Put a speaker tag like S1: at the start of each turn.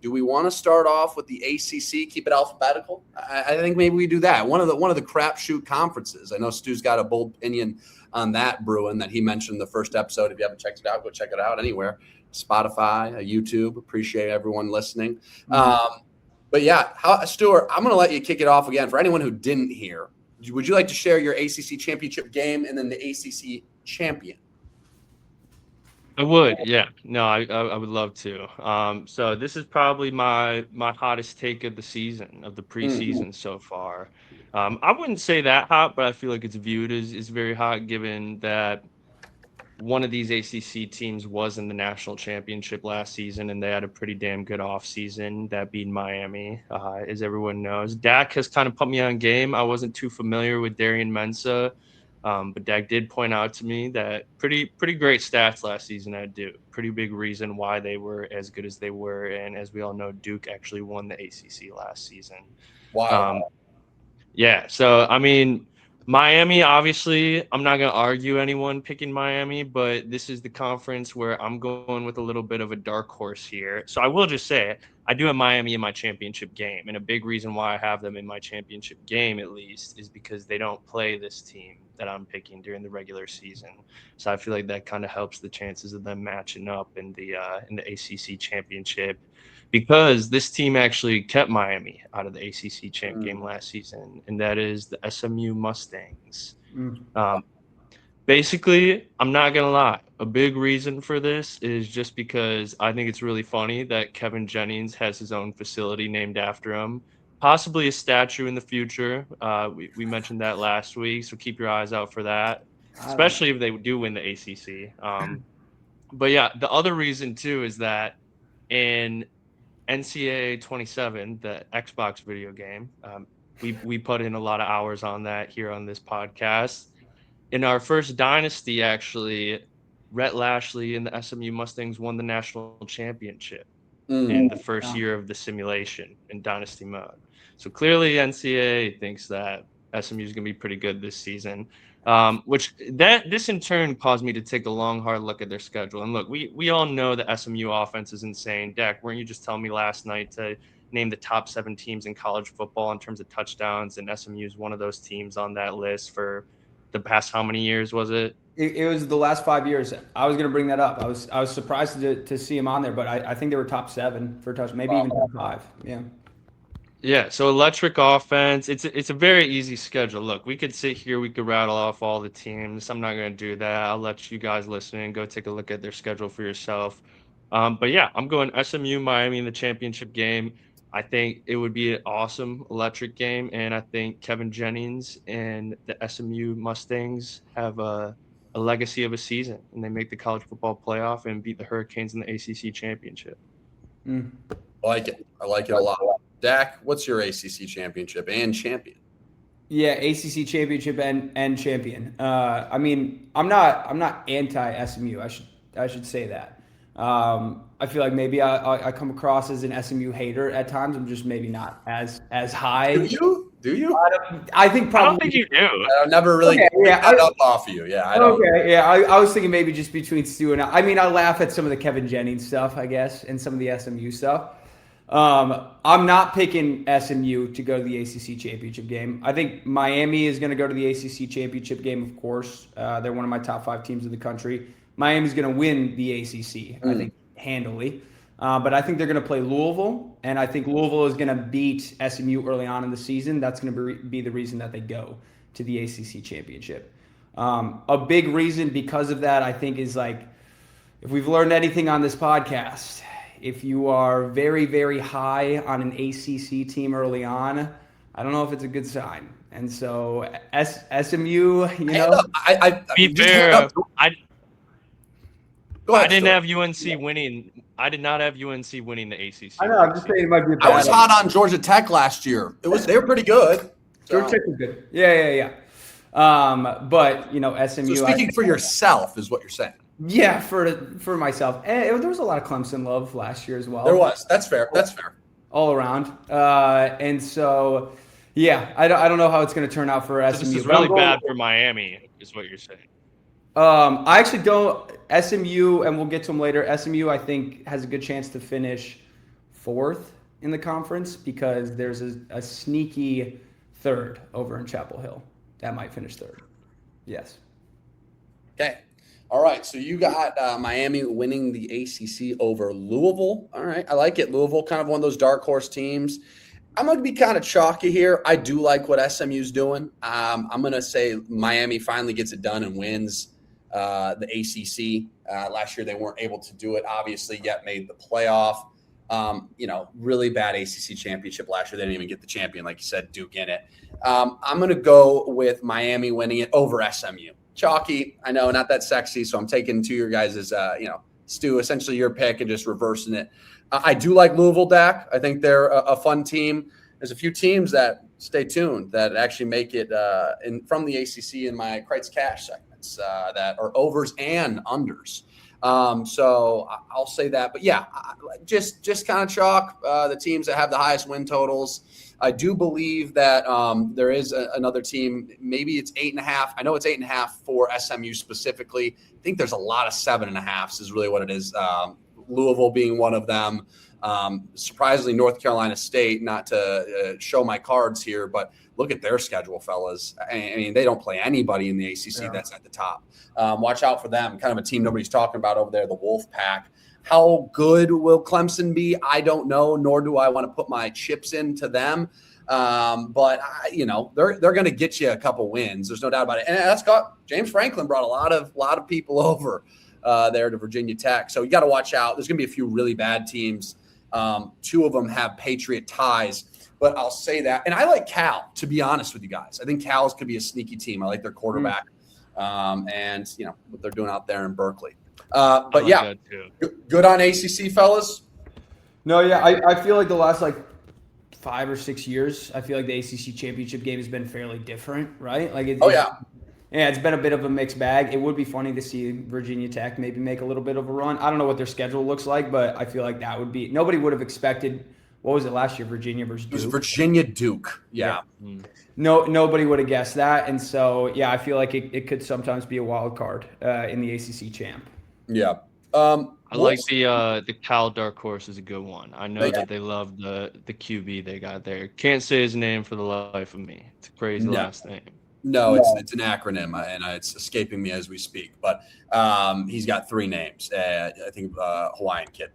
S1: Do we want to start off with the ACC, keep it alphabetical? I think maybe we do that. One of the crapshoot conferences. I know Stu's got a bold opinion on that brewing that he mentioned in the first episode. If you haven't checked it out, go check it out anywhere. Spotify, YouTube. Appreciate everyone listening. But yeah, Stuart, I'm going to let you kick it off again. For anyone who didn't hear, would you like to share your ACC championship game and then the ACC champion?
S2: I would, yeah. No, I would love to. So this is probably my hottest take of the season, of the preseason so far. I wouldn't say that hot, but I feel like it's viewed as very hot, given that one of these ACC teams was in the national championship last season, and they had a pretty damn good offseason, that being Miami, as everyone knows. Dak has kind of put me on game. I wasn't too familiar with Darian Mensah. But Dak did point out to me that pretty great stats last season at Duke. Pretty big reason why they were as good as they were. And as we all know, Duke actually won the ACC last season.
S1: Wow.
S2: Yeah. So, I mean, Miami, obviously, I'm not going to argue anyone picking Miami, but this is the conference where I'm going with a little bit of a dark horse here. So I will just say I do have Miami in my championship game. And a big reason why I have them in my championship game, at least, is because they don't play this team that I'm picking during the regular season. So I feel like that kind of helps the chances of them matching up in the ACC championship, because this team actually kept Miami out of the ACC champ game last season, and that is the SMU Mustangs. Basically, I'm not going to lie. A big reason for this is just because I think it's really funny that Kevin Jennings has his own facility named after him, possibly a statue in the future. We mentioned that last week, so keep your eyes out for that, especially if they do win the ACC. But yeah, the other reason too is that in NCAA 27, the Xbox video game, we put in a lot of hours on that here on this podcast. In our first dynasty, actually, Rhett Lashley and the SMU Mustangs won the national championship in the first year of the simulation in dynasty mode. So clearly NCAA thinks that SMU is going to be pretty good this season, this in turn caused me to take a long, hard look at their schedule. And look, we all know the SMU offense is insane. Dak, weren't you just telling me last night to name the top 7 teams in college football in terms of touchdowns, and SMU is one of those teams on that list for the past how many years was it?
S3: It was the last 5 years. I was going to bring that up. I was surprised to see him on there, but I think they were top 7 for touch, maybe even top 5. Yeah.
S2: Yeah, so electric offense. It's a very easy schedule. Look, we could sit here, we could rattle off all the teams. I'm not going to do that. I'll let you guys listening go take a look at their schedule for yourself. But yeah, I'm going SMU Miami in the championship game. I think it would be an awesome electric game, and I think Kevin Jennings and the SMU Mustangs have a legacy of a season, and they make the college football playoff and beat the Hurricanes in the ACC championship.
S1: I like it. I like it a lot. Dak, what's your ACC championship and champion?
S3: Yeah, ACC championship and champion. I mean, I'm not anti SMU. I should say that. I feel like maybe I come across as an SMU hater at times. I'm just maybe not as high.
S1: Do you?
S3: I think probably.
S2: I don't think you do.
S1: I've never really got up off of you. Yeah, I don't.
S3: Okay, yeah. I was thinking maybe just between Stu and I mean, I laugh at some of the Kevin Jennings stuff, I guess, and some of the SMU stuff. I'm not picking SMU to go to the ACC championship game. I think Miami is going to go to the ACC championship game, of course. They're one of my top 5 teams in the country. Miami's going to win the ACC, I think, handily. But I think they're going to play Louisville, and I think Louisville is going to beat SMU early on in the season. That's going to be the reason that they go to the ACC championship. A big reason because of that, I think, is like, if we've learned anything on this podcast, if you are very, very high on an ACC team early on, I don't know if it's a good sign. And so SMU, you know,
S2: be fair, I didn't have UNC winning. I did not have UNC winning the ACC.
S3: I know. I'm just saying it might be.
S1: I was hot on Georgia Tech last year. They were pretty good.
S3: Georgia Tech was good. Yeah. But you know, SMU.
S1: So speaking for yourself is what you're saying.
S3: Yeah, for myself. And there was a lot of Clemson love last year as well.
S1: There was. That's fair.
S3: All around. And so, yeah, I don't know how it's going to turn out for SMU.
S2: This is really bad for Miami, is what you're saying.
S3: I actually don't. SMU, and we'll get to them later. SMU, I think, has a good chance to finish 4th in the conference because there's a sneaky 3rd over in Chapel Hill that might finish 3rd. Yes.
S1: Okay. All right. So you got Miami winning the ACC over Louisville. All right. I like it. Louisville, kind of one of those dark horse teams. I'm going to be kind of chalky here. I do like what SMU's doing. I'm going to say Miami finally gets it done and wins the ACC. Last year they weren't able to do it, obviously, yet made the playoff. Really bad ACC championship last year. They didn't even get the champion, like you said, Duke in it. I'm going to go with Miami winning it over SMU. Chalky, I know, not that sexy, so I'm taking to your guys' Stu, essentially your pick and just reversing it. I do like Louisville, Dak. I think they're a fun team. There's a few teams that, stay tuned, that actually make it from the ACC in my Kreitz Cash segments that are overs and unders. So I'll say that. But, yeah, just kind of chalk the teams that have the highest win totals. I do believe that there is another team. Maybe it's 8.5. I know it's 8.5 for SMU specifically. I think there's a lot of 7.5s is really what it is. Louisville being one of them. Surprisingly, North Carolina State, not to show my cards here, but look at their schedule, fellas. I mean, they don't play anybody in the ACC that's at the top. Watch out for them. Kind of a team nobody's talking about over there, the Wolf Pack. How good will Clemson be? I don't know, nor do I want to put my chips into them. But they're going to get you a couple wins. There's no doubt about it. And that's got James Franklin brought a lot of people over there to Virginia Tech. So you got to watch out. There's going to be a few really bad teams. 2 of them have Patriot ties. But I'll say that. And I like Cal, to be honest with you guys. I think Cal's could be a sneaky team. I like their quarterback and what they're doing out there in Berkeley. But yeah, good on ACC, fellas.
S3: No, yeah, I feel like the last 5 or 6 years, I feel like the ACC championship game has been fairly different, right? It's been a bit of a mixed bag. It would be funny to see Virginia Tech maybe make a little bit of a run. I don't know what their schedule looks like, but I feel like that would be – nobody would have expected – what was it last year, Virginia versus Duke?
S1: It was Virginia Duke, yeah.
S3: No, nobody would have guessed that. And so, yeah, I feel like it could sometimes be a wild card in the ACC champ.
S1: Yeah.
S2: I like the Cal Dark Horse is a good one. I know that they love the QB they got there. Can't say his name for the life of me. It's a crazy last name.
S1: No, it's an acronym, and it's escaping me as we speak. But he's got 3 names. I think Hawaiian kid.